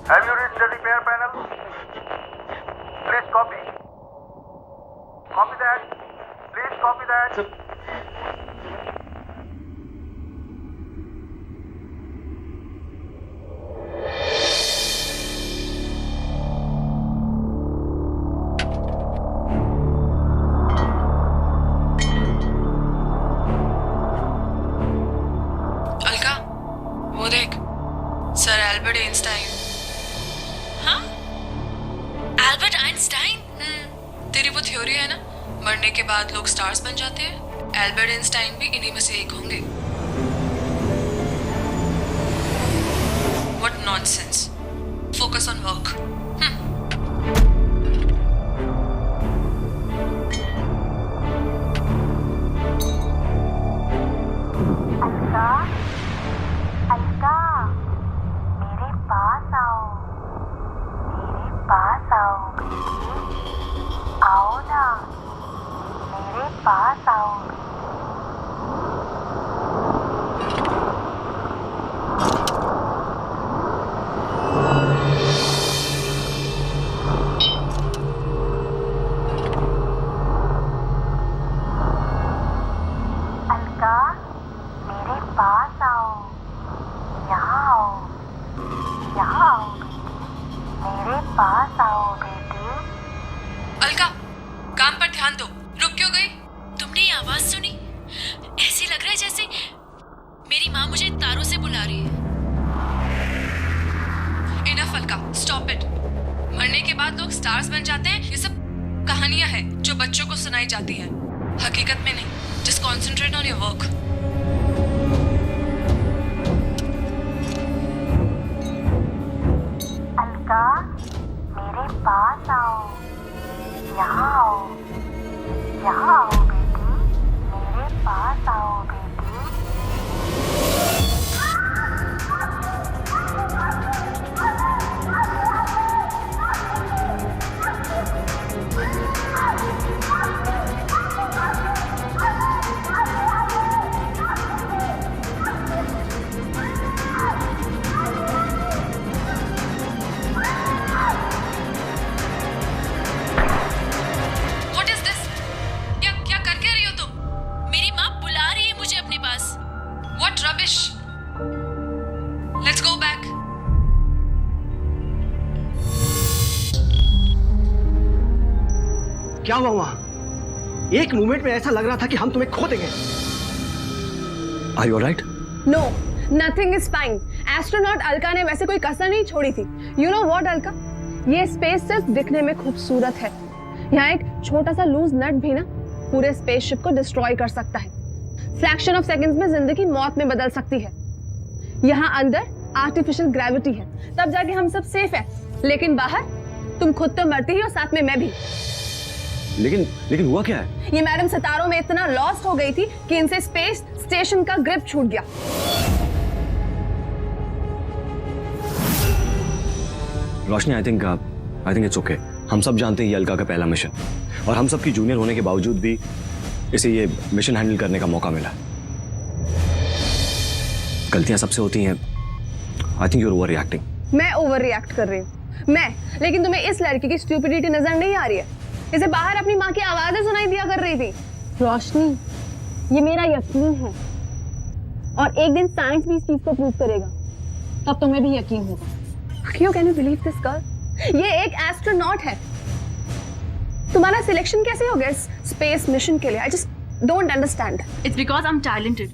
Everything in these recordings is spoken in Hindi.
Have you reached the repair panel? Please copy. Copy that. Please copy that. Alka, वो देख, सर एल्बर्ट आइंस्टाइन। हाँ? Albert Einstein? तेरी वो थ्योरी है ना, मरने के बाद लोग स्टार्स बन जाते हैं। एल्बर्ट आइंस्टाइन भी इन्हीं में से एक होंगे। What nonsense. Focus on work. Alka, Alka, मेरे पास आओ, मेरे पास आओ बेटी, आओ ना, मेरे पास आओ। अलका, मेरे पास आओ, यहाँ आओ, यहाँ आओ बेटी, मेरे पास आओ बेटी। अलका, काम पर ध्यान दो। रुक क्यों गई? तुमने ये आवाज सुनी? ऐसी लग रहा है जैसे मेरी माँ मुझे तारों से बुला रही है। Enough Alka, stop it. मरने के बाद लोग स्टार्स बन जाते हैं, ये सब कहानियां हैं जो बच्चों को सुनाई जाती हैं, हकीकत में नहीं। Just concentrate on your work. Alka, मेरे पास आओ, यहाँ आओ, यहाँ आओ बेटी, मेरे पास आओ बेटी। What is this? क्या क्या कर क्या रही हो तुम? मेरी माँ बुला रही है मुझे अपने पास। What rubbish? Let's go back. क्या हुआ वहां? एक मोमेंट में ऐसा लग रहा था कि हम तुम्हें खो देंगे। Are you alright? No, nothing is fine. Astronaut Alka ने वैसे कोई कसर नहीं छोड़ी थी। You know what, Alka? ये स्पेस सिर्फ दिखने में खूबसूरत है। यहाँ एक छोटा सा लूज नट भी ना पूरे स्पेसशिप को डिस्ट्रॉय कर सकता है। फ्रैक्शन ऑफ सेकंड्स में जिंदगी मौत में बदल सकती है। यहाँ अंदर आर्टिफिशियल ग्रेविटी है, तब जाके हम सब सेफ है। लेकिन बाहर तुम खुद तो मरती ही और साथ में मैं भी। लेकिन हुआ क्या है? ये मैडम सितारों में इतना लॉस्ट हो गई थी कि इनसे स्पेस स्टेशन का ग्रिप छूट गया। रोशनी, आई थिंक इट्स ओके। हम सब जानते हैं ये अलका का पहला मिशन, और हम सब की जूनियर होने के बावजूद भी इसे ये मिशन हैंडल करने का मौका मिला। गलतियां सबसे होती हैं। I think you are overreacting. मैं ओवर रिएक्ट कर रही हूँ लेकिन तुम्हें इस लड़की की स्टूपिडिटी नजर नहीं आ रही है? इसे बाहर अपनी माँ की आवाजें सुनाई दिया कर रही थी। रोशनी, ये मेरा यकीन है और एक दिन साइंस भी इस चीज को प्रूव करेगा, तब तुम्हें भी यकीन होगा। क्यों? Can you believe this girl? ये एक एस्ट्रोनॉट है। तुम्हारा सिलेक्शन कैसे हो गया इस स्पेस मिशन के लिए? I just don't understand. It's because I'm talented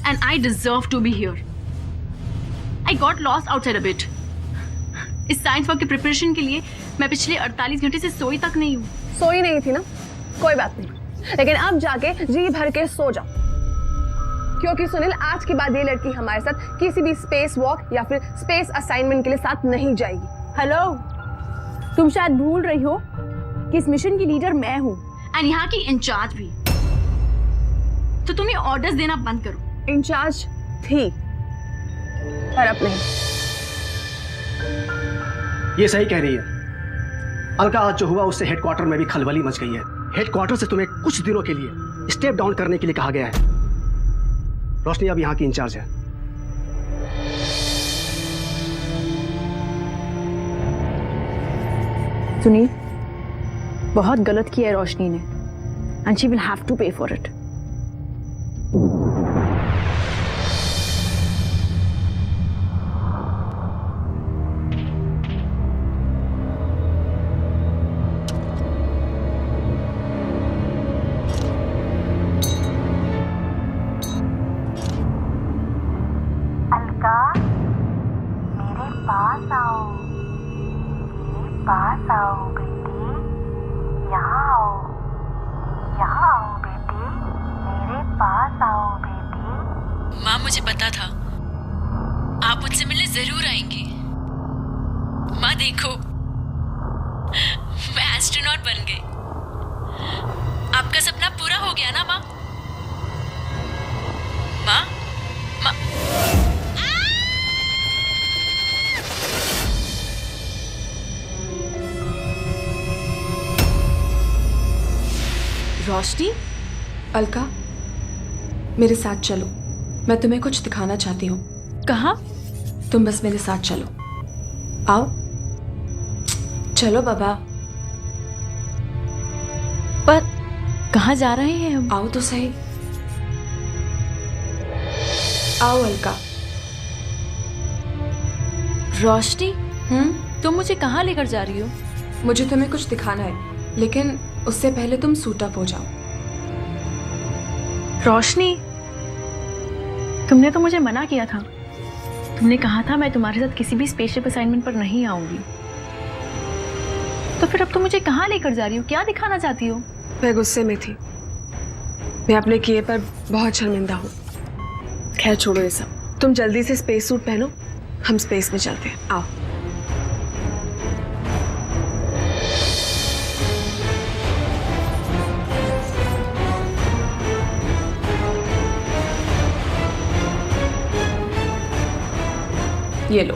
and I deserve to be here. I got lost outside a bit. इस साइंस वर्क के प्रिपरेशन के लिए मैं पिछले 48 घंटे से सोई तक नहीं हूँ। सोई नहीं थी ना? कोई बात नहीं, लेकिन अब जाके जी भर के सो जाओ, क्योंकि सुनील, आज के बाद ये लड़की हमारे साथ किसी भी स्पेस वॉक या फिर स्पेस असाइनमेंट के लिए साथ नहीं जाएगी। हेलो, तुम शायद भूल रही हो कि इस मिशन की लीडर मैं हूँ एंड यहाँ की इंचार्ज भी। तो तुम ये ऑर्डर्स देना बंद करो। इंचार्ज थी पर अब नहीं। ये सही कह रही है अलका। आज जो हुआ उससे हेडक्वार्टर में भी खलबली मच गई है। हेडक्वार्टर से तुम्हें कुछ दिनों के लिए स्टेप डाउन करने के लिए कहा गया है। रोशनी अब यहाँ की इंचार्ज है। सुनील, बहुत गलत किया है रोशनी ने, and she will have to pay for it. Alka, मेरे पास आओ, मेरे पास आओ बेटी, यहाँ आओ, यहाँ आओ बेटी, मेरे पास आओ बेटी। माँ, मुझे पता था आप मुझसे मिलने जरूर आएंगी। माँ देखो, मैं एस्ट्रोनॉट बन गई। आपका सपना पूरा हो गया ना माँ? माँ, माँ। रोशनी, अलका, मेरे साथ चलो, मैं तुम्हें कुछ दिखाना चाहती हूँ। कहाँ? तुम बस मेरे साथ चलो, आओ, चलो बाबा। पर कहाँ जा रहे हैं हम? आओ तो सही, आओ अलका। रोशनी, तुम मुझे कहाँ लेकर जा रही हो? मुझे तुम्हें कुछ दिखाना है, लेकिन उससे पहले तुम सूट अप हो जाओ। रोशनी, तुमने तो मुझे मना किया था। तुमने कहा था मैं तुम्हारे साथ किसी भी स्पेसशिप असाइनमेंट पर नहीं आऊंगी। तो फिर अब तुम मुझे कहाँ लेकर जा रही हो? क्या दिखाना चाहती हो? मैं गुस्से में थी, मैं अपने किए पर बहुत शर्मिंदा हूँ। खैर छोड़ो ये सब, तुम जल्दी से स्पेस सूट पहनो, हम स्पेस में चलते हैं, आओ। ये लो,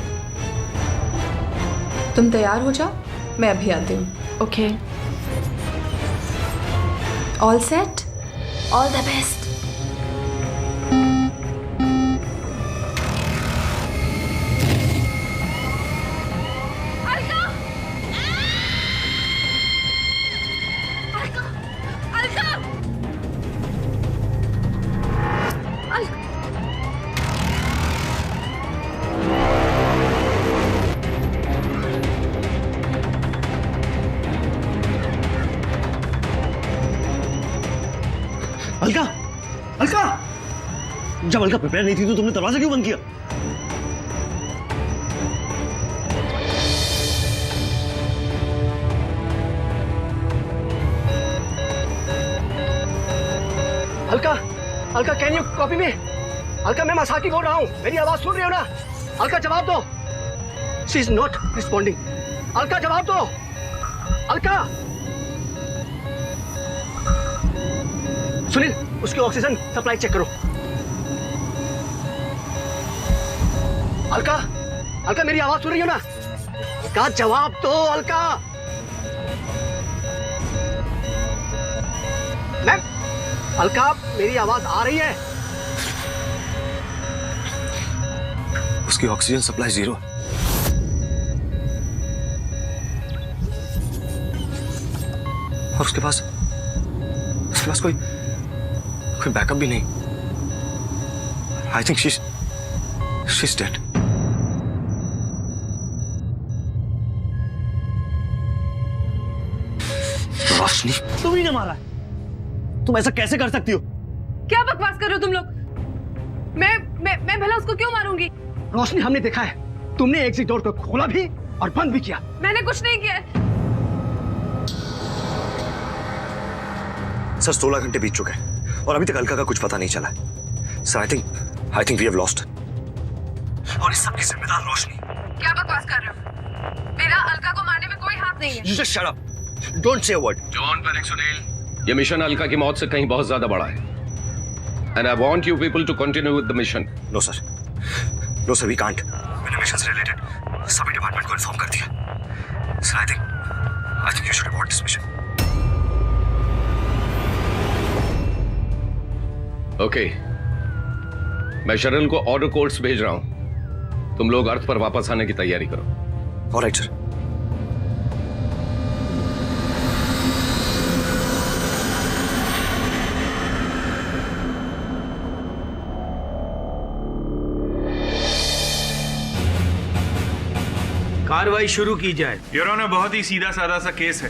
तुम तैयार हो जाओ, मैं अभी आती हूँ। Okay. All set, all the best. Alka, Alka, जब अलका प्रिपेयर नहीं थी तो तुमने दरवाजा क्यों बंद किया? Alka, Alka, can you copy me? Alka, मैं मसाकी बोल रहा हूँ, मेरी आवाज सुन रही हो ना? अलका, जवाब दो। She is not responding. Alka, जवाब दो। अलका, सुनील, उसकी ऑक्सीजन सप्लाई चेक करो। अलका, अलका, मेरी आवाज सुन रही हो ना? अलका, जवाब दो। अलका, मैम, अलका, मेरी आवाज आ रही है? उसकी ऑक्सीजन सप्लाई 0। और उसके पास कोई बैकअप भी नहीं। I think शी's dead। रोशनी, तुम ही ने मारा है। तुम ऐसा कैसे कर सकती हो? क्या बकवास कर रहे हो तुम लोग? मैं भला उसको क्यों मारूंगी? रोशनी, हमने देखा है, तुमने एग्जिट डोर को खोला भी और बंद भी किया। मैंने कुछ नहीं किया। सर, 16 घंटे बीत चुके हैं और अभी तक अलका का कुछ पता नहीं चला है। Sir, I think we have lost. और इस सब की जिम्मेदार रोशनी। क्या बकवास कर रहे हो? मेरा अलका को मारने में कोई हाथ नहीं है। You just shut up. Don't say a word. John panic Sunil, ये मिशन अलका की मौत से कहीं बहुत ज्यादा बड़ा है। And I want you people to continue with the mission. No sir. No sir, we can't. मैंने मिशन से रिलेटेड सभी डिपार्टमेंट को इन्फॉर्म कर दिया। Sir, I think you should abort this mission. Okay. मैं शरण को ऑर्डर कोड्स भेज रहा हूं। तुम लोग अर्थ पर वापस आने की तैयारी करो। All right, sir. कार्रवाई शुरू की जाए। योर ऑनर, बहुत ही सीधा साधा सा केस है।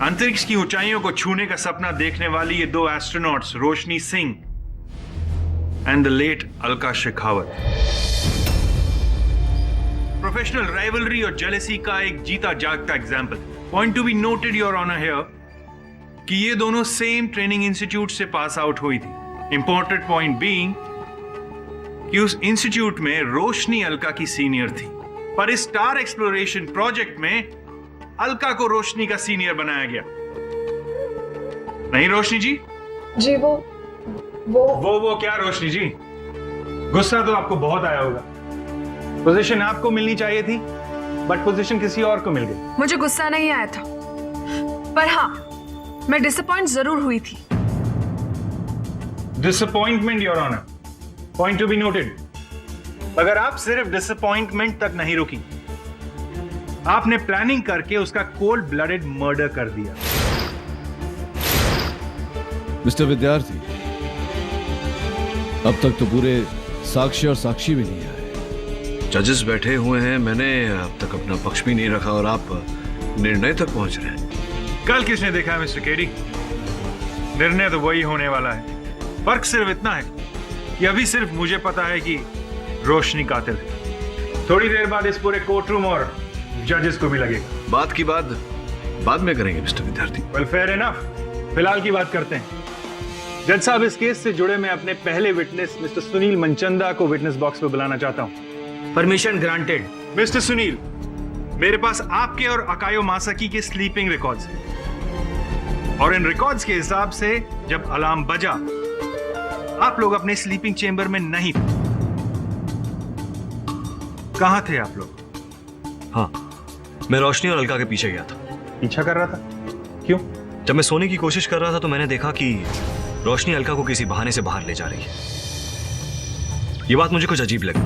अंतरिक्ष की ऊंचाइयों को छूने का सपना देखने वाली ये दो astronauts Roshni Singh and the late Alka Shekhawat professional rivalry और जेलेसी का एक जीता जागता example. Point to be noted your honour here कि ये दोनों सेम ट्रेनिंग इंस्टीट्यूट से पास आउट हुई थी। इंपॉर्टेंट पॉइंट बीइंग कि उस इंस्टीट्यूट में रोशनी अलका की सीनियर थी, पर इस स्टार एक्सप्लोरेशन प्रोजेक्ट में अलका को रोशनी का सीनियर बनाया गया। नहीं रोशनी जी? जी वो क्या रोशनी जी? गुस्सा तो आपको बहुत आया होगा। पोजीशन आपको मिलनी चाहिए थी, बट पोजीशन किसी और को मिल गई। मुझे गुस्सा नहीं आया था, पर हाँ, मैं डिसअपॉइंट जरूर हुई थी। Disappointment your honour, point to be noted. अगर आप सिर्फ डिसअपॉइंटमेंट तक नहीं रुकी, आपने प्लानिंग करके उसका कोल्ड ब्लडेड मर्डर कर दिया। मिस्टर विद्यार्थी, अब तक तो पूरे साक्ष्य और साक्षी भी नहीं आए। जजेस बैठे हुए हैं, मैंने अब तक अपना पक्ष भी नहीं रखा और आप निर्णय तक पहुंच रहे हैं। कल किसने देखा है मिस्टर केडी? निर्णय तो वही होने वाला है। फर्क सिर्फ इतना है कि अभी सिर्फ मुझे पता है कि रोशनी कातिल है। थोड़ी देर बाद इस पूरे कोर्ट रूम और जजेस को भी लगेगा। बात की बात बाद में करेंगे मिस्टर विद्यार्थी। वेल फेयर इनफ, फिलहाल की बात करते हैं। जज साहब, इस केस से जुड़े मैं अपने पहले विटनेस मिस्टर सुनील मनचंदा को विटनेस बॉक्स पे बुलाना चाहता हूं। Permission granted. मिस्टर सुनील, मेरे पास आपके और अकायो मासाकी के स्लीपिंग रिकॉर्ड्स हैं और इन रिकॉर्ड्स के हिसाब से जब अलार्म बजा, आप लोग अपने स्लीपिंग चेंबर में नहीं थे। कहां थे आप लोग? हाँ, मैं रोशनी और अलका के पीछे गया था। पीछा कर रहा था? क्यों? जब मैं सोने की कोशिश कर रहा था तो मैंने देखा कि रोशनी अलका को किसी बहाने से बाहर ले जा रही है। ये बात मुझे कुछ अजीब लगी।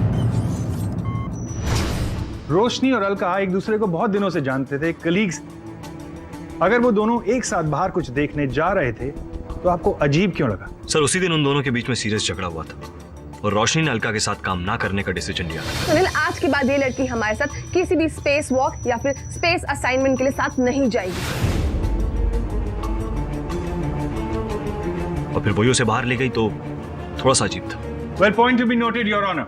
रोशनी और अलका एक दूसरे को बहुत दिनों से जानते थे, कलीग्स। अगर वो दोनों एक साथ बाहर कुछ देखने जा रहे थे तो आपको अजीब क्यों लगा? सर, उसी दिन उन दोनों के बीच में सीरियस झगड़ा हुआ था और रोशनी ने अलका के साथ काम ना करने का डिसीजन लिया था। सुनील, आज के बाद ये लड़की हमारे साथ किसी भी स्पेस वॉक या फिर स्पेस असाइनमेंट के लिए साथ नहीं जाएगी। और फिर वही उसे बाहर ले गई तो थोड़ा सा अजीब था। Well, point to be noted your honour,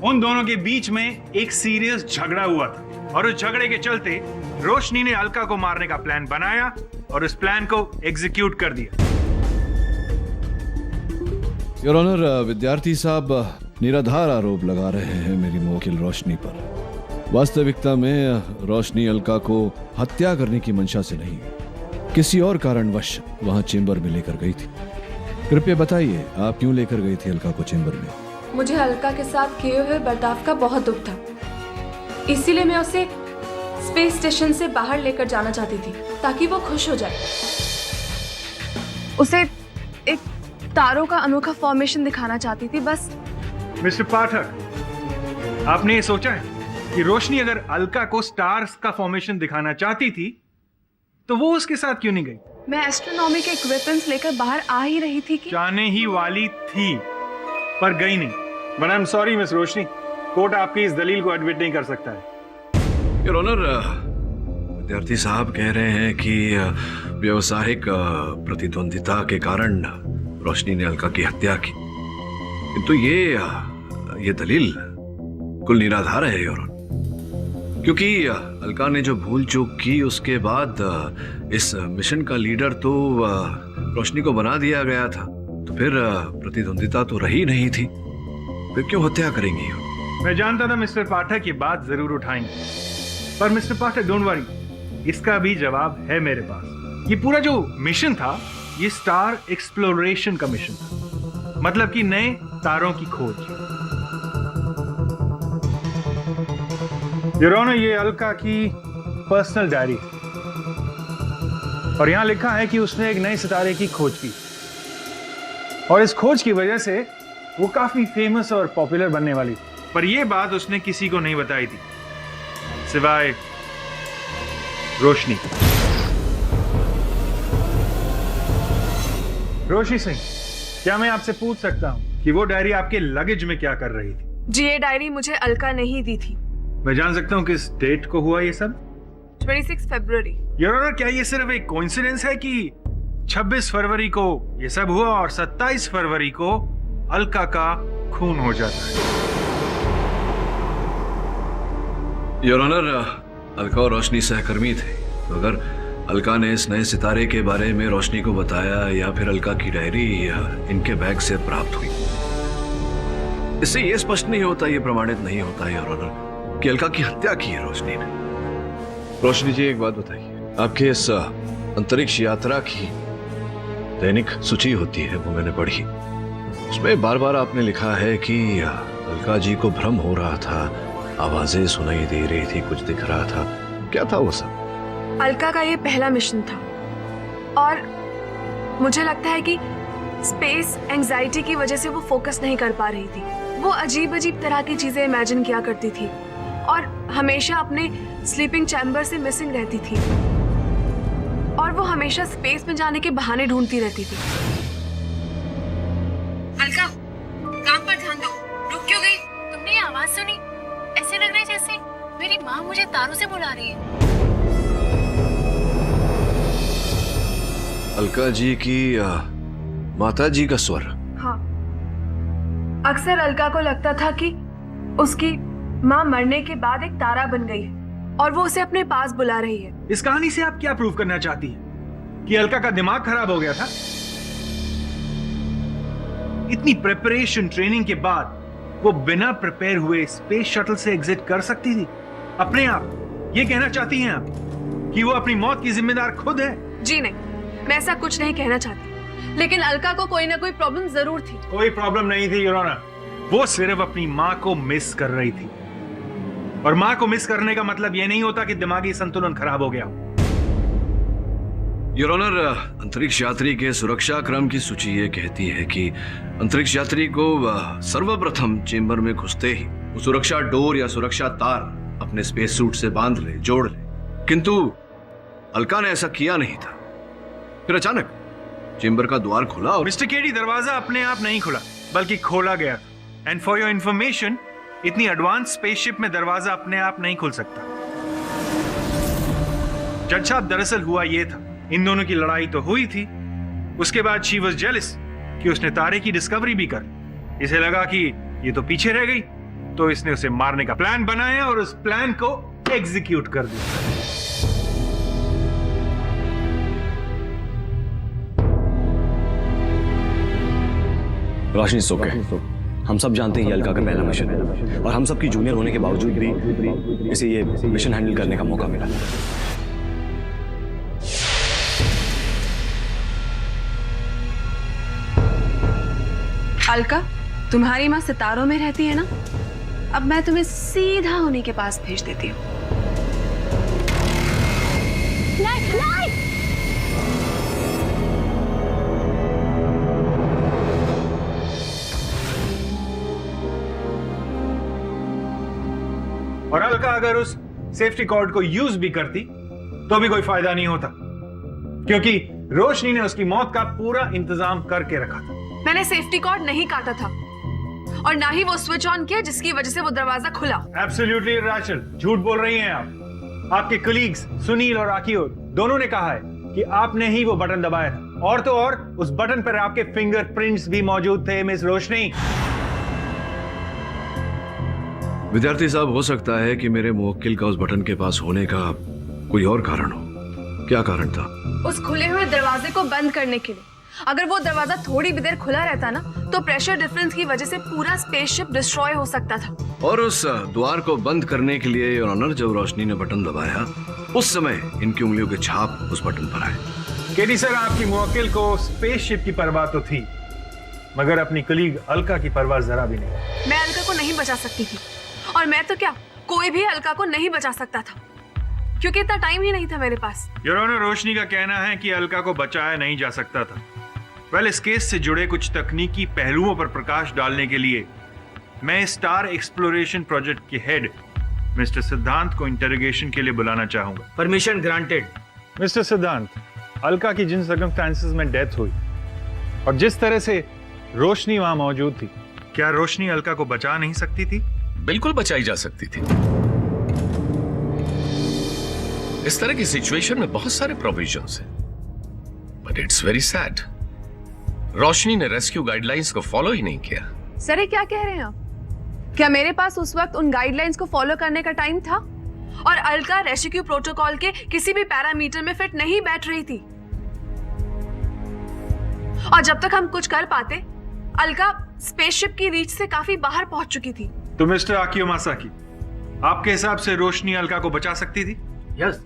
उन दोनों के बीच में एक सीरियस झगड़ा हुआ था और उस झगड़े के चलते रोशनी ने अलका को मारने का प्लान बनाया और उस प्लान को एग्जीक्यूट कर दिया। योर ऑनर, विद्यार्थी साहब निराधार आरोप लगा रहे हैं मेरी मुवक्किल रोशनी पर। वास्तविकता में रोशनी अलका को हत्या करने की मंशा से नहीं, किसी और कारणवश वहां चेंबर में लेकर गई थी। कृपया बताइए, आप क्यों लेकर गई थी अलका को चेंबर में? मुझे अलका के साथ किए हुए बर्ताव का बहुत दुख था, इसीलिए मैं उसे स्पेस स्टेशन से बाहर लेकर जाना चाहती थी ताकि वो खुश हो जाए। उसे एक तारों का अनोखा फॉर्मेशन दिखाना चाहती थी, बस। मिस्टर पाठक, आपने ये सोचा है कि रोशनी अगर अलका को स्टार्स का फॉर्मेशन दिखाना चाहती थी तो वो उसके साथ क्यों नहीं गई? मैं एस्ट्रोनॉमी के इक्विपमेंट्स लेकर बाहर आ ही रही थी कि जाने ही वाली थी पर गई नहीं। But I am sorry miss Roshni, court आपकी इस दलील को एडमिट नहीं कर सकता है। योर ऑनर, विद्यार्थी साहब कह रहे हैं कि व्यवसायिक प्रतिद्वंदिता के कारण रोशनी ने अलका की हत्या की, तो ये दलील कुल निराधार है योर ऑनर, क्योंकि अलका ने जो भूल चूक की उसके बाद इस मिशन का लीडर तो रोशनी को बना दिया गया था, तो फिर प्रतिद्वंदिता तो रही नहीं थी, फिर क्यों हत्या करेंगी? मैं जानता था मिस्टर पाठक ये बात जरूर उठाएंगे, पर मिस्टर पाठक डोंट वरी, इसका भी जवाब है मेरे पास। ये पूरा जो मिशन था ये स्टार एक्सप्लोरेशन का मिशन था, मतलब कि नए तारों की खोज। योर ऑनर, ये अलका की पर्सनल डायरी है और यहां लिखा है कि उसने एक नए सितारे की खोज की और इस खोज की वजह से वो काफी फेमस और पॉपुलर बनने वाली थी, पर यह बात उसने किसी को नहीं बताई थी सिवाय रोशनी। रोशनी सिंह, क्या मैं आपसे पूछ सकता हूं कि वो डायरी आपके लगेज में क्या कर रही थी? जी, ये डायरी मुझे अलका ने ही दी थी। मैं जान सकता हूँ किस डेट को हुआ ये सब? 26 फरवरी। योर ऑनर, क्या ये सिर्फ एक कोइंसिडेंस है कि 26 फरवरी को ये सब हुआ और 27 फरवरी को अलका का खून हो जाता है? योर ऑनर, अलका और रोशनी सहकर्मी थे, तो अगर अलका ने इस नए सितारे के बारे में रोशनी को बताया या फिर अलका की डायरी इनके बैग से प्राप्त हुई, इससे यह स्पष्ट नहीं होता, यह प्रमाणित नहीं होता योर ऑनर कि अलका की हत्या की है रोशनी ने। रोशनी जी, एक बात बताइए, आपके इस अंतरिक्ष यात्रा की दैनिक सूची होती है, वो मैंने पढ़ी, उसमें बार बार आपने लिखा है कि अलका जी को भ्रम हो रहा था, आवाजें सुनाई दे रही थी, कुछ दिख रहा था, क्या था वो सब? अलका का ये पहला मिशन था और मुझे लगता है कि स्पेस एंजाइटी की वजह से वो फोकस नहीं कर पा रही थी। वो अजीब अजीब तरह की चीजें इमेजिन किया करती थी और हमेशा अपने स्लीपिंग चैम्बर से मिसिंग रहती थी और वो हमेशा स्पेस में जाने के बहाने ढूंढती रहती थी। अलका, काम पर ध्यान दो। रुक क्यों गई? तुमने ये आवाज सुनी? ऐसे लग रहा है जैसे मेरी माँ मुझे तारों से बुला रही है। अलका जी की माता जी का स्वर? हाँ, अक्सर अलका को लगता था कि उसकी माँ मरने के बाद एक तारा बन गई है और वो उसे अपने पास बुला रही है। इस कहानी से आप क्या प्रूव करना चाहती हैं? कि अलका का दिमाग खराब हो गया था? इतनी प्रिपरेशन ट्रेनिंग के बाद वो बिना प्रिपेयर हुए स्पेस शटल से एग्जिट कर सकती थी अपने आप? ये कहना चाहती हैं आप कि वो अपनी मौत की जिम्मेदार खुद है? जी नहीं, मैं ऐसा कुछ नहीं कहना चाहती, लेकिन अलका को कोई ना कोई प्रॉब्लम जरूर थी। कोई प्रॉब्लम नहीं थी योर ऑनर, वो सिर्फ अपनी माँ को मिस कर रही थी और माँ को मिस करने का मतलब ये नहीं होता कि दिमागी संतुलन खराब हो गया। योर ऑनर, अंतरिक्ष यात्री के सुरक्षा क्रम की सूची ये कहती है कि अंतरिक्ष यात्री को सर्वप्रथम चेंबर में घुसते ही वो सुरक्षा डोर या सुरक्षा तार अपने स्पेस सूट से बांध ले, जोड़ ले, किंतु अलका ने ऐसा किया नहीं था। फिर अचानक चेंबर का द्वार खुला और मिस्टर केडी, दरवाजा अपने आप नहीं खुला बल्कि खोला गया। एंड फॉर योर इंफॉर्मेशन, इतनी एडवांस स्पेसशिप में दरवाजा अपने आप नहीं खुल सकता। जज साहब, दरअसल हुआ ये था, इन दोनों की लड़ाई तो हुई थी, उसके बाद शी वाज जेलस कि उसने तारे की डिस्कवरी भी कर। इसे लगा कि ये तो पीछे रह गई, तो इसने उसे मारने का प्लान बनाया और उस प्लान को एग्जीक्यूट कर दिया। रोशनी सोके, हम सब जानते हैं ये अलका का पहला मिशन है और हम सब की जूनियर होने के बावजूद भी इसे ये मिशन हैंडल करने का मौका मिला। अलका, तुम्हारी माँ सितारों में रहती है ना? अब मैं तुम्हें सीधा उन्हीं के पास भेज देती हूँ। और अलका अगर उस सेफ्टी कॉर्ड को यूज भी करती तो भी कोई फायदा नहीं होता, क्योंकि रोशनी ने उसकी मौत का पूरा इंतजाम करके रखा था। मैंने सेफ्टी कॉर्ड नहीं काटा था और ना ही वो स्विच ऑन किया जिसकी वजह से वो दरवाजा खुला। एब्सोल्युटली राचल, झूठ बोल रही हैं आप। आपके कलीग्स सुनील और आकियो दोनों ने कहा है कि आपने ही वो बटन दबाया था, और तो और उस बटन पर आपके फिंगरप्रिंट्स भी मौजूद थे मिस रोशनी। विद्यार्थी साहब, हो सकता है कि मेरे मुवक्किल का उस बटन के पास होने का कोई और कारण हो। क्या कारण था? उस खुले हुए दरवाजे को बंद करने के लिए। अगर वो दरवाजा थोड़ी भी देर खुला रहता ना, तो प्रेशर डिफरेंस की वजह से पूरा स्पेसशिप डिस्ट्रॉय हो सकता था। और उस द्वार को बंद करने के लिए योर ऑनर, जब रोशनी ने बटन दबाया उस समय इनकी उंगलियों के छाप उस बटन पर आए। केडी सर, आपकी मुवक्किल को स्पेसशिप की परवाह तो थी, मगर अपनी कलीग अलका की परवाह जरा भी नहीं। मैं अलका को नहीं बचा सकती थी, और मैं तो क्या, कोई भी अलका को नहीं बचा सकता था, क्योंकि इतना टाइम ही नहीं था मेरे पास। योर ऑनर, रोशनी का कहना है कि अलका को बचाया नहीं जा सकता था। वेल, इस केस से जुड़े कुछ तकनीकी पहलुओं पर प्रकाश डालने के लिए मैं स्टार एक्सप्लोरेशन प्रोजेक्ट के हेड मिस्टर सिद्धांत को इंटरोगेशन के लिए बुलाना चाहूंगा। Permission granted. मिस्टर सिद्धांत, अलका की जिन सर्कमस्टेंसेस में डेथ हुई और जिस तरह से रोशनी वहां मौजूद थी, क्या रोशनी अलका को बचा नहीं सकती थी? बिल्कुल बचाई जा सकती थी। इस तरह की सिचुएशन में बहुत सारे प्रोविजंस हैं, बट इट्स वेरी सैड, रोशनी ने रेस्क्यू गाइडलाइंस को फॉलो ही नहीं किया। सर ये क्या कह रहे हैं आप? क्या मेरे पास उस वक्त उन गाइडलाइंस को फॉलो करने का टाइम था? और अलका रेस्क्यू प्रोटोकॉल के किसी भी पैरामीटर में फिट नहीं बैठ रही थी। और जब तक हम कुछ कर पाते, अलका स्पेसशिप की रीच से काफी बाहर पहुंच चुकी थी। तो मिस्टर आकियो मासाकी, आपके हिसाब से रोशनी अलका को बचा सकती थी? यस।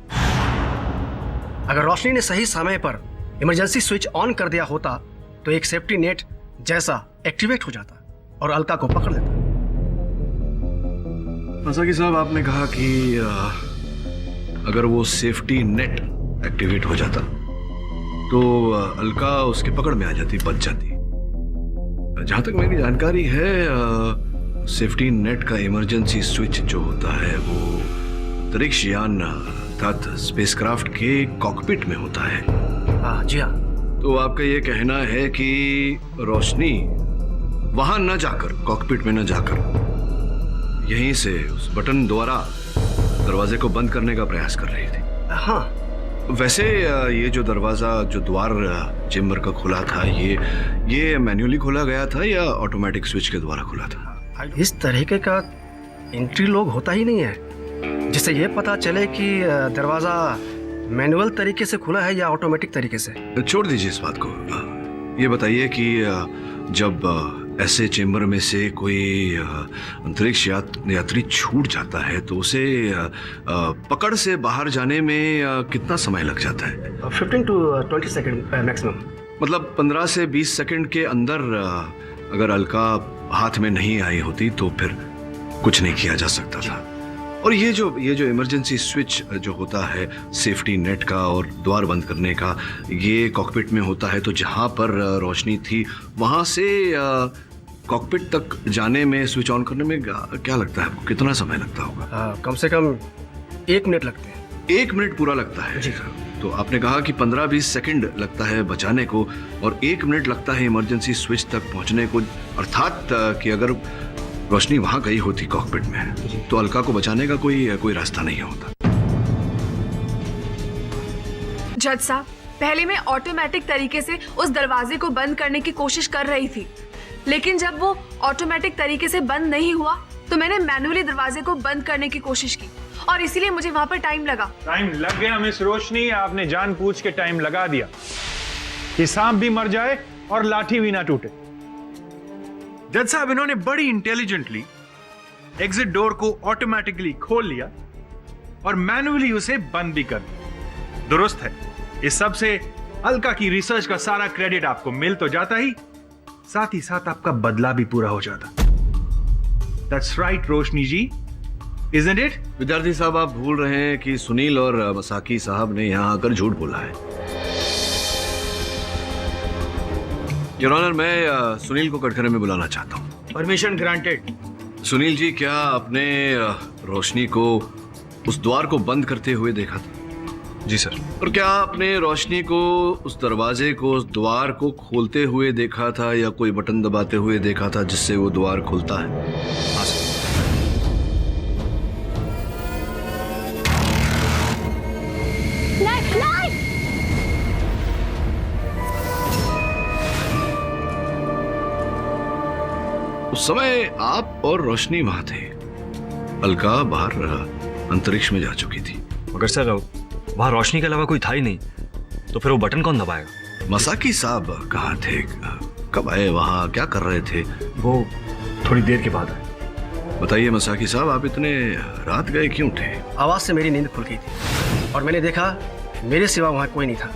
अगर रोशनी ने सही समय पर इमरजेंसी स्विच ऑन कर दिया होता तो एक सेफ्टी नेट जैसा एक्टिवेट हो जाता और अलका को पकड़ लेता। मासाकी साहब, आपने कहा कि अगर वो सेफ्टी नेट एक्टिवेट हो जाता तो अलका उसके पकड़ में आ जाती, बच जाती। जहां तक मेरी जानकारी है, सेफ्टी नेट का इमरजेंसी स्विच जो होता है वो अंतरिक्ष यान अर्थात स्पेसक्राफ्ट के कॉकपिट में होता है। हाँ जी हाँ। तो आपका ये कहना है कि रोशनी वहां न जाकर, कॉकपिट में न जाकर, यहीं से उस बटन द्वारा दरवाजे को बंद करने का प्रयास कर रही थी? हाँ। वैसे ये जो दरवाजा, जो द्वार चेम्बर का खुला था, ये मैन्युअली खोला गया था या ऑटोमेटिक स्विच के द्वारा खुला था? इस तरीके का एंट्री लॉक होता ही नहीं है जिससे ये पता चले कि दरवाजा मैनुअल तरीके से खुला है या ऑटोमेटिक तरीके से। छोड़ दीजिए इस बात को। ये बताइए कि जब ऐसे चेम्बर में से कोई अंतरिक्ष यात्री छूट जाता है तो उसे पकड़ से बाहर जाने में कितना समय लग जाता है? 15 to 20 सेकंड मैक्सिमम। मतलब 15 से 20 सेकंड के अंदर अगर अलका हाथ में नहीं आई होती तो फिर कुछ नहीं किया जा सकता था। और ये जो इमरजेंसी स्विच जो होता है सेफ्टी नेट का और द्वार बंद करने का, ये कॉकपिट में होता है। तो जहाँ पर रोशनी थी वहाँ से कॉकपिट तक जाने में, स्विच ऑन करने में क्या लगता है आपको, कितना समय लगता होगा? कम से कम 1 मिनट लगते हैं। 1 मिनट पूरा लगता है? जी। तो आपने कहा कि 15-20 सेकंड लगता है बचाने को और 1 मिनट लगता है इमरजेंसी स्विच तक पहुंचने को। अर्थात कि अगर रोशनी वहां गई होती कॉकपिट में तो अलका को बचाने का कोई रास्ता नहीं होता। जज साहब, पहले मैं ऑटोमेटिक तरीके से उस दरवाजे को बंद करने की कोशिश कर रही थी, लेकिन जब वो ऑटोमेटिक तरीके से बंद नहीं हुआ तो मैंने मैन्युअली दरवाजे को बंद करने की कोशिश की और इसीलिए मुझे वहां पर टाइम लगा। टाइम लग गया मिस रोशनी, आपने जानबूझ के टाइम लगा दिया कि सांप भी मर जाए और लाठी भी ना टूटे। जज साहब, इन्होंने बड़ी इंटेलिजेंटली एग्जिट डोर को ऑटोमेटिकली खोल लिया और मैन्युअली उसे बंद भी कर दिया। दुरुस्त है। इस सब से अलका की रिसर्च का सारा क्रेडिट आपको मिल तो जाता ही, साथ ही साथ आपका बदला भी पूरा हो जाता। That's right, Roshni ji, isn't it? विद्यार्थी साहब, आप भूल रहे हैं कि सुनील और मसाकी साहब ने यहाँ आकर झूठ बोला है। योर ऑनर, मैं सुनील को कटघरे में बुलाना चाहता हूँ। Permission granted. सुनील जी, क्या आपने रोशनी को उस द्वार को बंद करते हुए देखा था? जी सर। और क्या आपने रोशनी को उस दरवाजे को, उस द्वार को खोलते हुए देखा था या कोई बटन दबाते हुए देखा था जिससे वो द्वार खुलता है? हाँ सर। उस समय आप और रोशनी वहां थे। अलका बाहर अंतरिक्ष में जा चुकी थी। मगर सर, वहां रोशनी के अलावा कोई था ही नहीं, तो फिर वो बटन कौन दबाएगा? मसाकी साहब कहाँ थे, कब आए वहां, क्या कर रहे थे? वो थोड़ी देर के बाद आए। बताइए मसाकी साहब, आप इतने रात गए क्यों थे? आवाज से मेरी नींद खुल गई थी और मैंने देखा मेरे सिवा वहां कोई नहीं था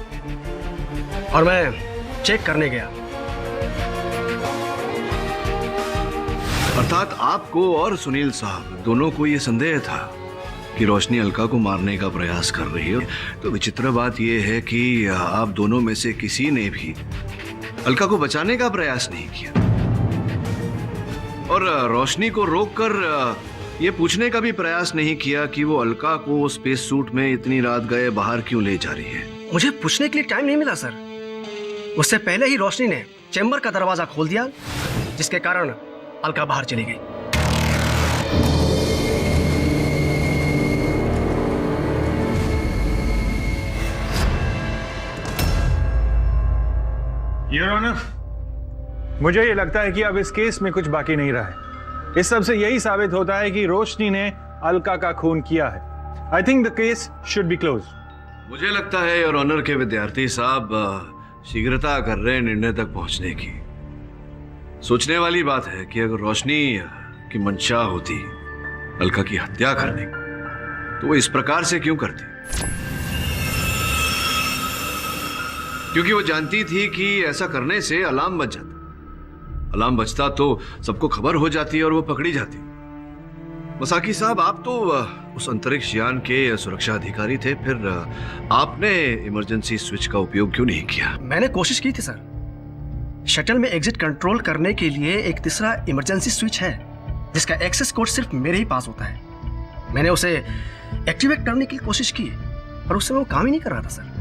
और मैं चेक करने गया। अर्थात आपको और सुनील साहब दोनों को ये संदेह था कि रोशनी अलका को मारने का प्रयास कर रही है। तो विचित्र बात यह है कि आप दोनों में से किसी ने भी अलका को बचाने का प्रयास नहीं किया और रोशनी को रोककर ये पूछने का भी प्रयास नहीं किया कि वो अलका को स्पेस सूट में इतनी रात गए बाहर क्यों ले जा रही है। मुझे पूछने के लिए टाइम नहीं मिला सर। उससे पहले ही रोशनी ने चेंबर का दरवाजा खोल दिया, जिसके कारण अलका बाहर चली गई। योर ऑनर, मुझे ये लगता है कि अब इस केस में कुछ बाकी नहीं रहा है। इस सब से यही साबित होता है कि रोशनी ने अलका का खून किया है। I think the case should be close. मुझे लगता है योर ऑनर के विद्यार्थी साहब शीघ्रता कर रहे हैं निर्णय तक पहुंचने की। सोचने वाली बात है कि अगर रोशनी की मंशा होती अलका की हत्या करने की, तो वो इस प्रकार से क्यों करती? क्योंकि वो जानती थी कि ऐसा करने से अलार्म बज जाता। अलार्म बजता तो सबको खबर हो जाती और वो पकड़ी जाती। मसाकी साहब, आप तो उस अंतरिक्ष यान के सुरक्षा अधिकारी थे, फिर आपने इमरजेंसी स्विच का उपयोग क्यों नहीं किया? मैंने कोशिश की थी सर। शटल में एग्जिट कंट्रोल करने के लिए एक तीसरा इमरजेंसी स्विच है जिसका एक्सेस कोड सिर्फ मेरे ही पास होता है। मैंने उसे एक्टिवेट करने की कोशिश की पर उस समय वो काम ही नहीं कर रहा था सर।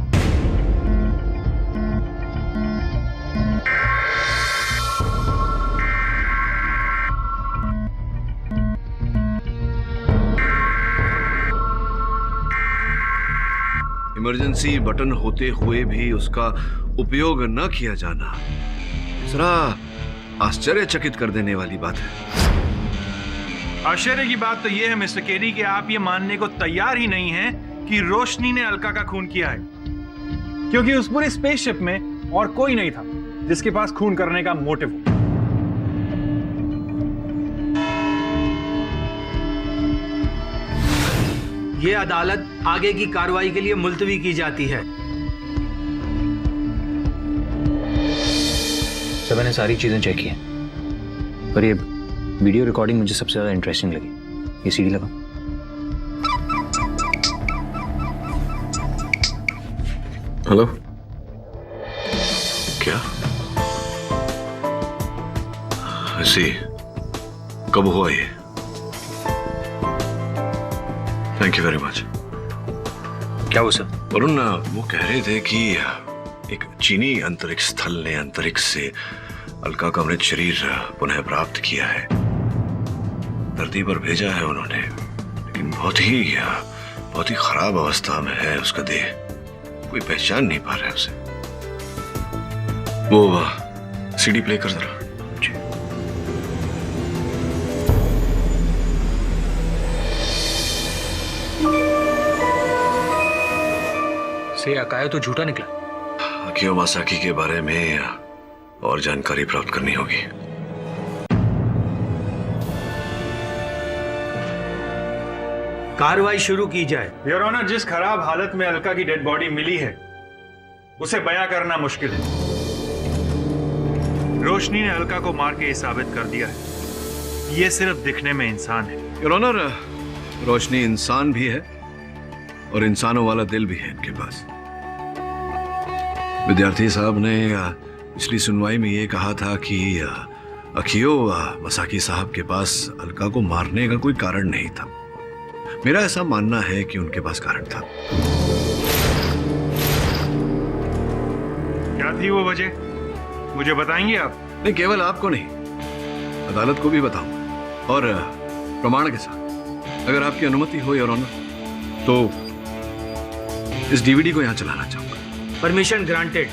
इमरजेंसी बटन होते हुए भी उसका उपयोग न किया जाना जरा आश्चर्यचकित कर देने वाली बात है। आश्चर्य की बात तो यह है मिस्टर केरी कि आप ये मानने को तैयार ही नहीं हैं कि रोशनी ने अलका का खून किया है, क्योंकि उस पूरे स्पेसशिप में और कोई नहीं था जिसके पास खून करने का मोटिव हो। ये अदालत आगे की कार्रवाई के लिए मुलतवी की जाती है। सर, मैंने सारी चीजें चेक की हैं, पर ये वीडियो रिकॉर्डिंग मुझे सबसे ज्यादा इंटरेस्टिंग लगी। ये सीडी लगा। हेलो, क्या ऐसी कब हुआ ये? Thank you very much. क्या हुआ सर? वरुण, वो कह रहे थे कि एक चीनी अंतरिक्ष स्थल ने अंतरिक्ष से अलका का मृत शरीर पुनः प्राप्त किया है। धरती पर भेजा है उन्होंने, लेकिन बहुत ही खराब अवस्था में है उसका देह। कोई पहचान नहीं पा रहा है उसे। वो सीडी प्ले कर जरा। से अकायो तो झूठा निकला। अकियो मासाकी के बारे में और जानकारी प्राप्त करनी होगी। कार्रवाई शुरू की जाए। योर ऑनर, जिस खराब हालत में अलका की डेड बॉडी मिली है उसे बयां करना मुश्किल है। रोशनी ने अलका को मार के ये साबित कर दिया है ये सिर्फ दिखने में इंसान है। योर ऑनर, रोशनी इंसान भी है और इंसानों वाला दिल भी है इनके पास। विद्यार्थी साहब ने पिछली सुनवाई में ये कहा था कि अकियो मसाकी साहब के पास अलका को मारने का कोई कारण नहीं था। मेरा ऐसा मानना है कि उनके पास कारण था। क्या थी वो वजह, मुझे बताएंगे आप? नहीं, केवल आपको नहीं, अदालत को भी बताऊं, और प्रमाण के साथ। अगर आपकी अनुमति हो योर ऑनर, तो इस डीवीडी को यहां चलाना चाहूंगा। Permission granted.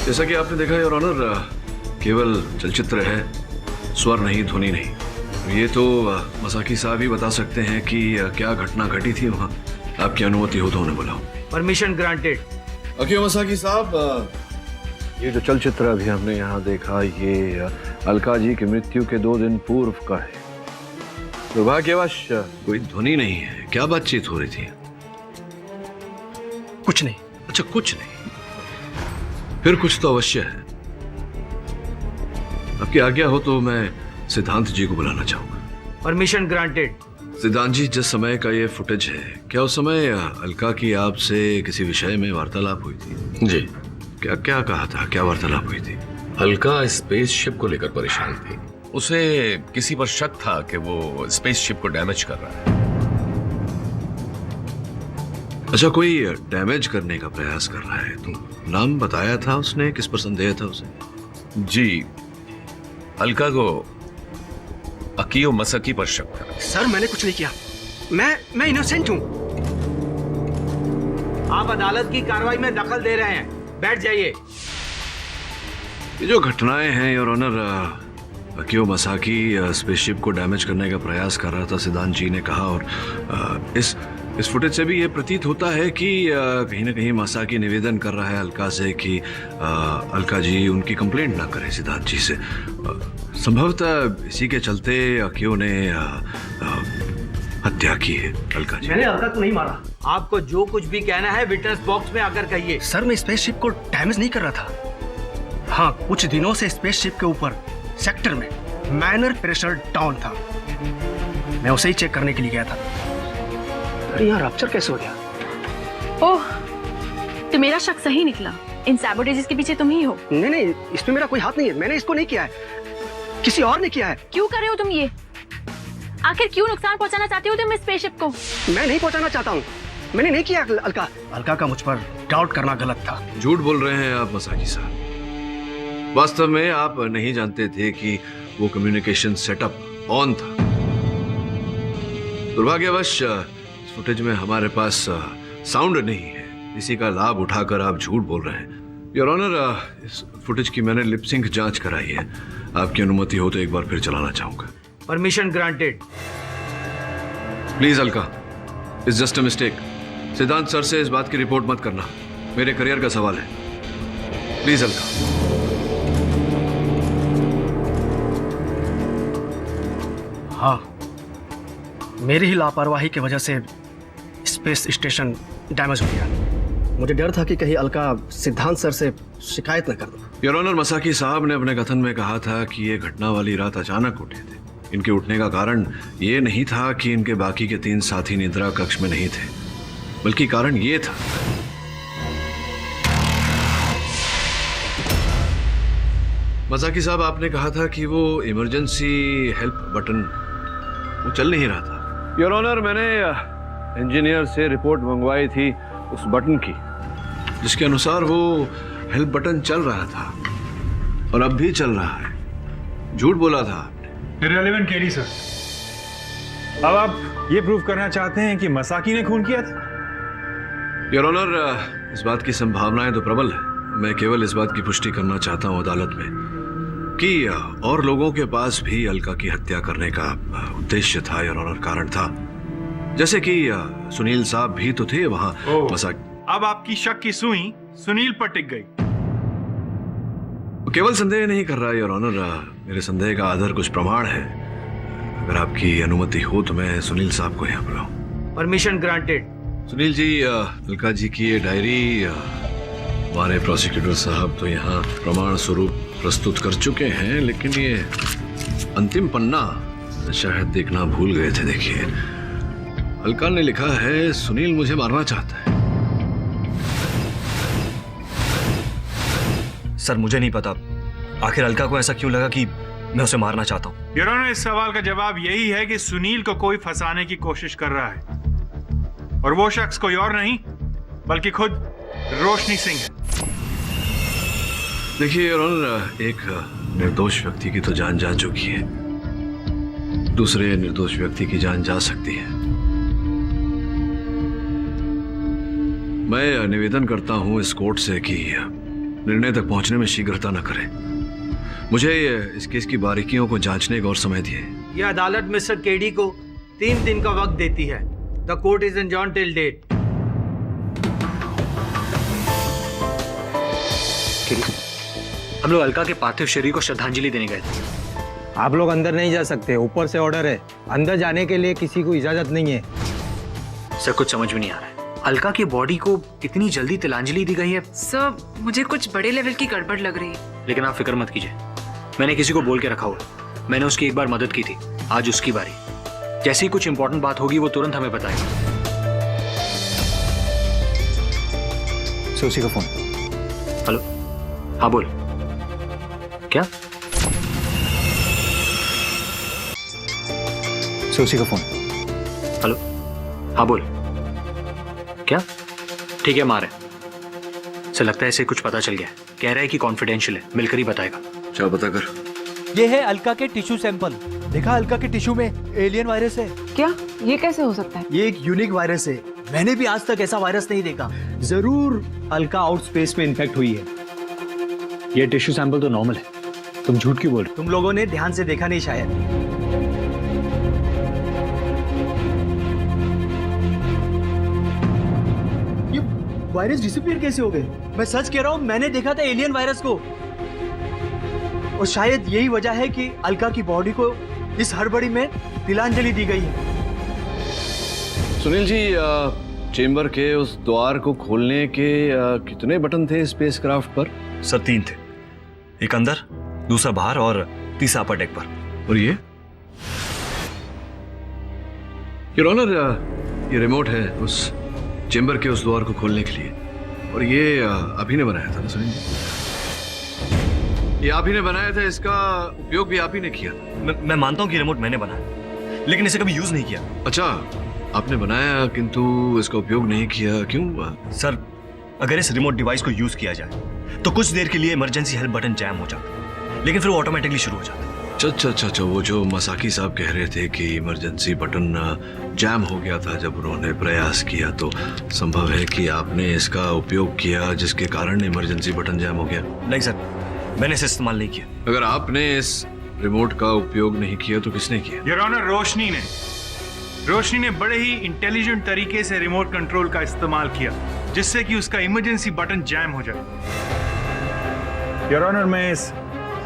जैसा कि आपने देखा योर ऑनर, केवल चलचित्र है, स्वर नहीं, ध्वनि नहीं। ये तो मसाकी साहब ही बता सकते हैं कि क्या घटना घटी थी वहां। आपकी अनुमति हो तो उन्हें बुलाओ। Permission granted. अकियो मसाकी साहब, ये जो चलचित्र अभी हमने यहाँ देखा, ये अलका जी की मृत्यु के 2 दिन पूर्व का है। दुर्भाग्यवश कोई ध्वनि नहीं है। क्या बातचीत हो रही थी? कुछ नहीं। अच्छा, कुछ नहीं, फिर कुछ तो अवश्य है। आपकी आज्ञा हो तो मैं सिद्धांत जी को बुलाना चाहूंगा। Permission granted. सिद्धांत जी, जिस समय का ये फुटेज है, क्या उस समय अलका की आपसे किसी विषय में वार्तालाप हुई थी? जी। क्या क्या कहा था, क्या वार्तालाप हुई थी? अलका स्पेसशिप को लेकर परेशान थी। उसे किसी पर शक था कि वो स्पेसशिप को डैमेज कर रहा है। अच्छा, कोई डैमेज करने का प्रयास कर रहा है? तो नाम बताया था उसने, किस पर संदेह था उसे? जी, अलका को अकीयो मसाकी पर शक था। सर मैंने कुछ नहीं किया, मैं इनोसेंट हूँ। आप अदालत की कार्रवाई में दखल दे रहे हैं, बैठ जाइए। ये जो घटनाएं हैं योर ऑनर, अकीयो मसाकी स्पेसशिप को डैमेज करने का प्रयास कर रहा था, सिद्धांत जी ने कहा। और इस फुटेज से भी ये प्रतीत होता है कि कहीं ना कहीं मसाकी निवेदन कर रहा है अलका से कि अलका जी उनकी कंप्लेंट ना करें सिद्धांत जी से। संभवतः इसी के चलते अकीयो ने हत्या की है अलका जी। मैंने अलका को नहीं मारा। आपको जो कुछ भी कहना है विटनेस बॉक्स में आकर कहिए। सर मैं स्पेसशिप को डैमेज नहीं कर रहा था। हाँ, कुछ दिनों से स्पेसशिप के ऊपर सेक्टर में माइनर प्रेशर डाउन था, मैं उसे ही चेक करने के लिए गया था। अरे यहाँ रप्चर कैसे हो गया? ओह, तो मेरा शक सही निकला। इन सैबोटेजेस के पीछे तुम ही हो। नहीं, इसमें मेरा कोई हाथ नहीं है। मैंने इसको नहीं किया है, किसी और ने किया है। क्यों कर रहे हो तुम ये? आखिर क्यों नुकसान पहुंचाना चाहते हो तुम इस स्पेसशिप को? मैं नहीं पहुंचाना चाहता हूँ, मैंने नहीं किया। अलका का मुझ पर डाउट करना गलत था। झूठ बोल रहे हैं आप मसाकी साहब। वास्तव में आप नहीं जानते थे कि वो कम्युनिकेशन सेटअप ऑन था। दुर्भाग्यवश इस फुटेज में हमारे पास साउंड नहीं है, इसी का लाभ उठाकर आप झूठ बोल रहे हैं। योर ऑनर, इस फुटेज की मैंने लिपसिंक जांच कराई है। आपकी अनुमति हो तो एक बार फिर चलाना चाहूंगा। Permission granted. Please Alka, it's just a mistake. सिद्धांत सर से इस बात की रिपोर्ट मत करना, मेरे करियर का सवाल है। प्लीज अलका। हाँ, मेरी ही लापरवाही की वजह से स्पेस स्टेशन डैमेज हो गया। मुझे डर था कि कहीं अलका सिद्धांत सर से शिकायत न कर दो। योर ऑनर, मसाकी साहब ने अपने कथन में कहा था कि ये घटना वाली रात अचानक उठे थे। इनके उठने का कारण ये नहीं था कि इनके बाकी के 3 साथी निद्रा कक्ष में नहीं थे, बल्कि कारण ये था मसाकी साहब, आपने कहा था कि वो इमरजेंसी हेल्प बटन वो चल नहीं रहा था। योर ऑनर, मैंने इंजीनियर से रिपोर्ट मंगवाई थी उस बटन की, जिसके अनुसार वो हेल्प बटन चल रहा था और अब भी चल रहा है। झूठ बोला था आपने। इररिलेवेंट केडी सर, अब आप ये प्रूव करना चाहते हैं कि मसाकी ने खून किया था? योर ऑनर, इस बात की संभावनाएं तो प्रबल है। मैं केवल इस बात की पुष्टि करना चाहता हूं अदालत में कि और लोगों के पास भी अलका की हत्या करने का उद्देश्य था, योर ऑनर, कारण था। जैसे कि सुनील साहब भी तो थे वहां। अब आपकी शक की सुई सुनील पर टिक गई। केवल संदेह नहीं कर रहा योर ऑनर, मेरे संदेह का आधार कुछ प्रमाण है। अगर आपकी अनुमति हो तो मैं सुनील साहब को यहाँ बुलाऊं। Permission granted. सुनील जी, अलका जी की ये डायरी हमारे प्रोसिक्यूटर साहब तो यहाँ प्रमाण स्वरूप प्रस्तुत कर चुके हैं, लेकिन ये अंतिम पन्ना शायद देखना भूल गए थे। देखिए, अलका ने लिखा है, सुनील मुझे मारना चाहता है। सर मुझे नहीं पता आखिर अलका को ऐसा क्यों लगा कि मैं उसे मारना चाहता हूँ। योर ऑनर, इस सवाल का जवाब यही है कि सुनील को कोई फंसाने की कोशिश कर रहा है, और वो शख्स कोई और नहीं बल्कि खुद रोशनी सिंह है। देखिए योर ऑनर, एक निर्दोष व्यक्ति की तो जान जा चुकी है, दूसरे निर्दोष व्यक्ति की जान जा सकती है। मैं निवेदन करता हूं इस कोर्ट से कि निर्णय तक पहुंचने में शीघ्रता न करें। मुझे इस केस की बारीकियों को जांचने का और समय दिए। यह अदालत मिस्टर केडी को 3 दिन का वक्त देती है। The court is adjourn till date. हम लोग अलका के पार्थिव शरीर को श्रद्धांजलि देने गए थे। आप लोग अंदर नहीं जा सकते, ऊपर से ऑर्डर है। अंदर जाने के लिए किसी को इजाजत नहीं है। सर कुछ समझ में नहीं आ रहा है, अलका की बॉडी को इतनी जल्दी तिलांजलि दी गई है। सर मुझे कुछ बड़े लेवल की गड़बड़ लग रही है। लेकिन आप फिक्र मत कीजिए, मैंने किसी को बोल के रखा हुआ। मैंने उसकी एक बार मदद की थी, आज उसकी बारी। जैसी कुछ इंपॉर्टेंट बात होगी वो तुरंत हमें बताएगा। उसी का फोन। हेलो, हाँ बोल। क्या? उसी का फोन। हेलो, हाँ बोल। क्या? ठीक है मारे, से लगता है इसे कुछ पता चल गया है। कह रहा है कि कॉन्फिडेंशियल है, मिलकर ही बताएगा। क्या पता कर। ये है अलका के टिश्यू सैंपल। देखा, अलका के टिश्यू में एलियन वायरस है। क्या? ये कैसे हो सकता है? ये एक यूनिक वायरस है, मैंने भी आज तक ऐसा वायरस नहीं देखा। जरूर अलका आउट स्पेस में इन्फेक्ट हुई है। ये टिश्यू सैंपल तो नॉर्मल है, तुम झूठ क्यों बोल रहे? तुम लोगों ने ध्यान से देखा नहीं शायद। ये वायरस डिसअपीयर कैसे हो गए? मैं सच कह रहा हूं, मैंने देखा था एलियन वायरस को। और शायद यही वजह है कि अलका की बॉडी को इस हड़बड़ी में तिलांजलि दी गई है। सुनील जी, चेंबर के उस द्वार को खोलने के कितने बटन थे स्पेसक्राफ्ट पर? सर 3 थे, एक अंदर, दूसरा बाहर और तीसरा अपर डेक पर। और ये योर ऑनर, ये रिमोट है उस चेंबर के उस द्वार को खोलने के लिए, और ये आप ही ने बनाया था ना सुनील जी? ये आप ही ने बनाया था, इसका उपयोग भी आप ही ने किया। मैं मानता हूं कि रिमोट मैंने बनाया, लेकिन इसे कभी यूज नहीं किया। अच्छा, आपने बनाया किंतु इसका उपयोग नहीं किया, क्यों? सर, अगर इस रिमोट डिवाइस को यूज किया जाए तो कुछ देर के लिए इमरजेंसी हेल्प बटन जैम हो जाता है, लेकिन फिर वो ऑटोमेटिकली शुरू हो जाता है। अच्छा, वो जो मसाकी साहब कह रहे थे कि इमरजेंसी बटन जैम हो गया था जब उन्होंने प्रयास किया, तो संभव है कि आपने इसका उपयोग किया जिसके कारण इमरजेंसी बटन जैम हो गया। नहीं सर, मैंने इसे इस्तेमाल नहीं किया। अगर आपने इस रिमोट का उपयोग नहीं किया तो किसने किया? योर ऑनर, रोशनी ने बड़े ही इंटेलिजेंट तरीके से रिमोट कंट्रोल का इस्तेमाल किया जिससे कि उसका इमरजेंसी बटन जैम हो जाए। योर ऑनर, मैं इस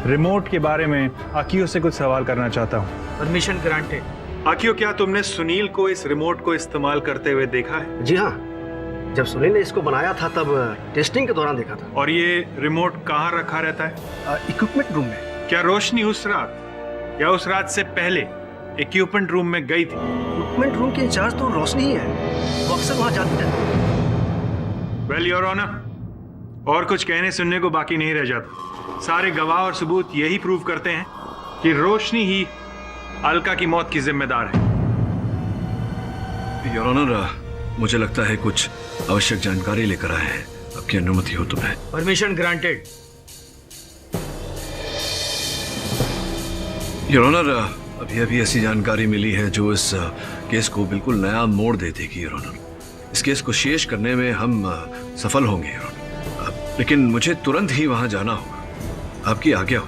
रिमोट के बारे में आकियो से कुछ सवाल करना चाहता हूँ। Permission granted. आकियो, क्या तुमने सुनील को इस रिमोट को इस्तेमाल करते हुए देखा है? जी हाँ, जब सुनील ने इसको बनाया था तब टेस्टिंग के दौरान देखा था। और ये रिमोट कहाँ रखा रहता है? इक्विपमेंट रूम में। क्या रोशनी उस रात या उस रात से पहले इक्विपमेंट रूम में गई थी? इक्विपमेंट रूम की इंचार्ज तो रोशनी ही है, वो अक्सर वहाँ जाती है। वेल योर ऑनर, और कुछ कहने सुनने को बाकी नहीं रह जाता। सारे गवाह और सबूत यही प्रूव करते हैं कि रोशनी ही अलका की मौत की जिम्मेदार है। योर ऑनर, मुझे लगता है कुछ आवश्यक जानकारी लेकर आए हैं, आपकी अनुमति हो तो मैं। Permission granted. योर ऑनर, अभी ऐसी जानकारी मिली है जो इस केस को बिल्कुल नया मोड़ दे देगी। योर ऑनर, इस केस को शेष करने में हम सफल होंगे योर ऑनर, लेकिन मुझे तुरंत ही वहां जाना होगा। आपकी आज्ञा हो।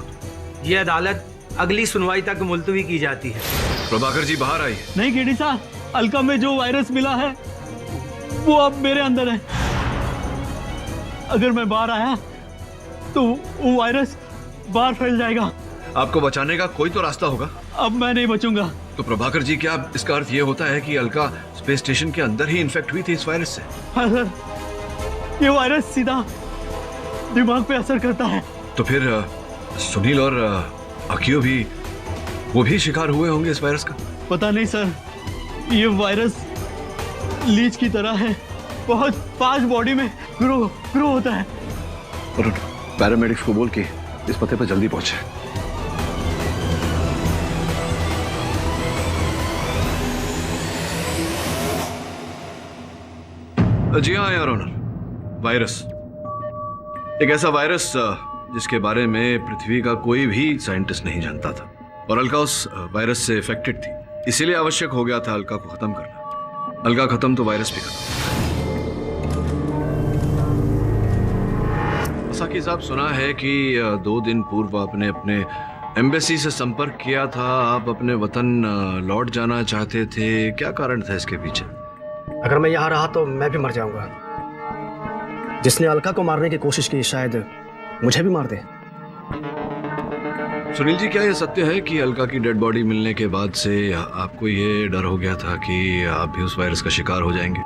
ये अदालत अगली सुनवाई तक मुलतवी की जाती है। प्रभाकर जी बाहर आइए। नहीं केडी साहब, अलका में जो वायरस मिला है वो अब मेरे अंदर है। अगर मैं बाहर आया तो वो वायरस बाहर फैल जाएगा। आपको बचाने का कोई तो रास्ता होगा। अब मैं नहीं बचूंगा। तो प्रभाकर जी, क्या इसका अर्थ ये होता है कि अलका स्पेस स्टेशन के अंदर ही इन्फेक्ट हुई थी इस वायरस से? हाँ सर, ये वायरस सीधा दिमाग पे असर करता है। तो फिर सुनील और आकियो भी, वो भी शिकार हुए होंगे इस वायरस का? पता नहीं सर, ये वायरस लीच की तरह है, बहुत फास्ट बॉडी में ग्रो होता है। और पैरामेडिक्स को बोल के इस पते पर जल्दी पहुंचे। जी हाँ योर ऑनर, वायरस, एक ऐसा वायरस जिसके बारे में पृथ्वी का कोई भी साइंटिस्ट नहीं जानता था, और अलका उस वायरस से इफेक्टेड थी, इसीलिए आवश्यक हो गया था अलका को खत्म करना। अलका खत्म तो वायरस भी खत्म। मसाकी साहब, सुना है कि 2 दिन पूर्व आपने अपने एम्बेसी से संपर्क किया था, आप अपने वतन लौट जाना चाहते थे, क्या कारण था इसके पीछे? अगर मैं यहाँ रहा तो मैं भी मर जाऊंगा। जिसने अलका को मारने की कोशिश की शायद मुझे भी मार दे। सुनील जी, क्या यह सत्य है कि अलका की डेड बॉडी मिलने के बाद से आपको ये डर हो गया था कि आप भी उस वायरस का शिकार हो जाएंगे?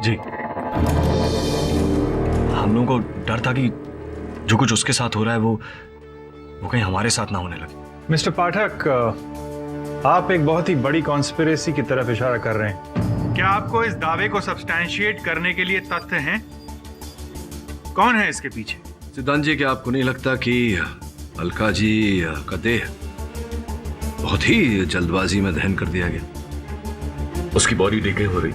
जी, हम लोगों को डर था कि जो कुछ उसके साथ हो रहा है वो कहीं हमारे साथ ना होने लगे। मिस्टर पाठक, आप एक बहुत ही बड़ी कॉन्स्पिरेसी की तरफ इशारा कर रहे हैं। क्या आपको इस दावे को सब्सटैंशिएट करने के लिए तथ्य हैं? कौन है इसके पीछे? सिद्धांत जी, क्या आपको नहीं लगता कि अलका जी का देह बहुत ही जल्दबाजी में दहन कर दिया गया? उसकी बॉडी डिके हो रही,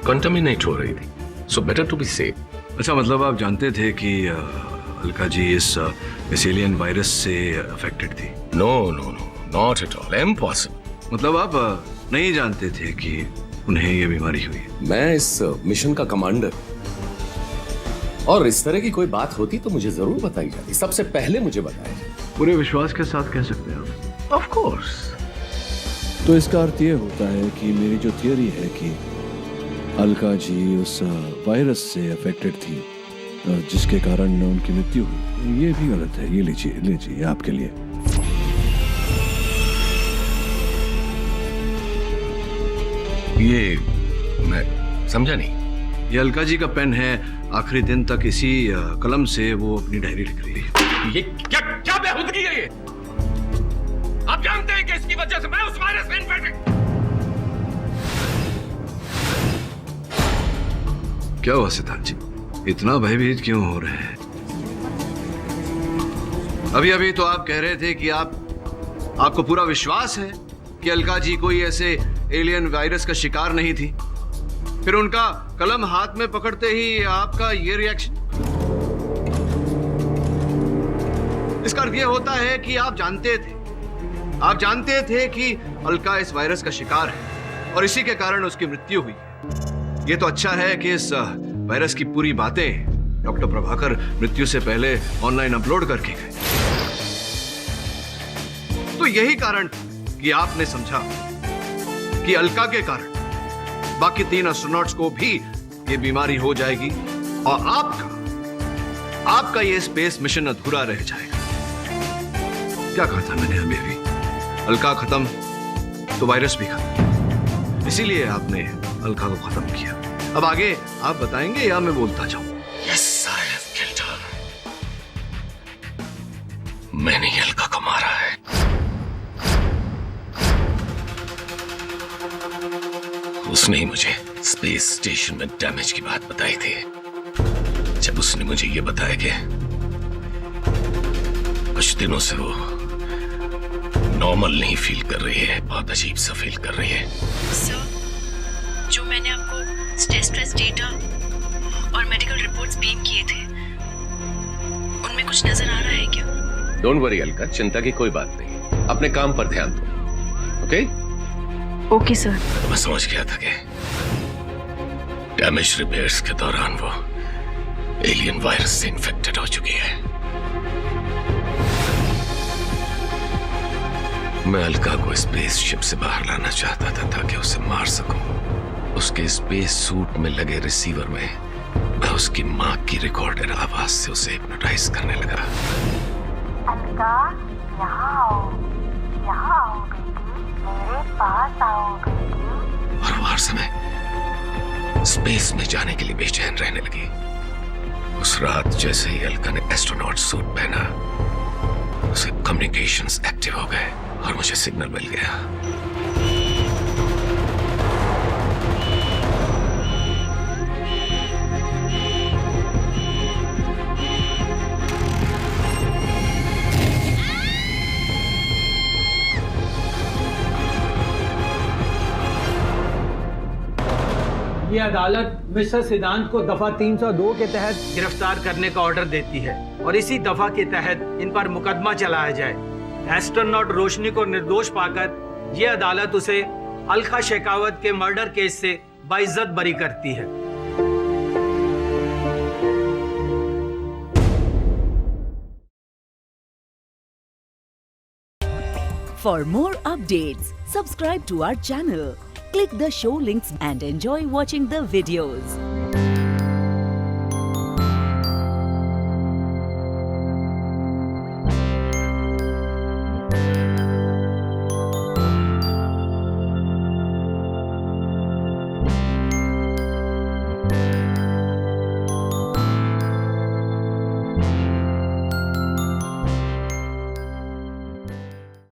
कंटामिनेट हो रही थी। So better to be safe. अच्छा, मतलब आप जानते थे कि अलका जी इस एलियन वायरस से अफेक्टेड थी? No no no, not at all, impossible. मतलब आप नहीं जानते थे कि उन्हें ये बीमारी हुई? मैं इस मिशन का कमांडर, और इस तरह की कोई बात होती तो मुझे जरूर बताई जाती, सबसे पहले मुझे बताया जाती। पूरे विश्वास के साथ कह सकते हैं आप? Of course. तो इसका अर्थ ये होता है कि मेरी जो थियरी है कि अलका जी उस वायरस से अफेक्टेड थी जिसके कारण उनकी मृत्यु हुई, ये भी गलत है। ये लीजिए आपके लिए। ये मैं समझा नहीं। ये अलका जी का पेन है। आखिरी दिन tक इसी कलम से वो अपनी डायरी लिख रही है। ये क्या बेहूदगी है ये? आप जानते हैं कि इसकी वजह से मैं उस वायरस में इन्फेक्टेड। क्या हुआ सिद्धार्थ जी, इतना भयभीत क्यों हो रहे हैं? अभी तो आप कह रहे थे कि आपको पूरा विश्वास है कि अलका जी कोई ऐसे एलियन वायरस का शिकार नहीं थी, फिर उनका कलम हाथ में पकड़ते ही आपका ये रिएक्शन। इसका अर्थ यह होता है कि आप जानते थे कि अलका इस वायरस का शिकार है और इसी के कारण उसकी मृत्यु हुई। ये तो अच्छा है कि इस वायरस की पूरी बातें डॉक्टर प्रभाकर मृत्यु से पहले ऑनलाइन अपलोड करके गए। तो यही कारण कि आपने समझा कि अलका के कारण बाकी 3 एस्ट्रोनॉट्स को भी ये बीमारी हो जाएगी और आपका ये स्पेस मिशन अधूरा रह जाएगा। क्या कहा था मैंने अभी? अलका खत्म तो वायरस भी खत्म। इसीलिए आपने अलका को खत्म किया। अब आगे आप बताएंगे या मैं बोलता जाऊं? Yes, I have killed her. मैंने ही अलका को मारा है। उसने ही मुझे स्पेस स्टेशन में डैमेज की बात बताई थी। जब उसने मुझे ये बताया कि कुछ दिनों से वो नॉर्मल नहीं फील कर रही है, बहुत अजीब सा फील कर रही है। सर, जो मैंने आपको स्ट्रेस डेटा और मेडिकल रिपोर्ट्स बीम किए थे, उनमें कुछ नजर आ रहा है क्या? डोंट वरी अलका, चिंता की कोई बात नहीं। अपने काम पर ध्यान दो। ओके? Okay sir. मैं समझ गया था कि डैमेज रिपेयर्स के दौरान वो एलियन वायरस से इन्फेक्टेड हो चुकी है। मैं अलका को स्पेसशिप से बाहर लाना चाहता था ताकि उसे मार सकूं। उसके स्पेस सूट में लगे रिसीवर में मैं उसकी मां की रिकॉर्डेड आवाज से उसे हिप्नोटाइज करने लगा। अलका, यहाँ आओ बेटी, मेरे पास आओ बेटी। और वो हर समय स्पेस में जाने के लिए बेचैन रहने लगी। उस रात जैसे ही अलका ने एस्ट्रोनॉट सूट पहना, उसे कम्युनिकेशंस एक्टिव हो गए और मुझे सिग्नल मिल गया। ये अदालत मिस्टर सिद्धांत को दफा 302 के तहत गिरफ्तार करने का ऑर्डर देती है और इसी दफा के तहत इन पर मुकदमा चलाया जाए। एस्ट्रोनॉट रोशनी को निर्दोष पाकर ये अदालत उसे अलका शेखावत के मर्डर केस से बाइज्जत बरी करती है। For more updates, subscribe to our channel, click the show links and enjoy watching the videos.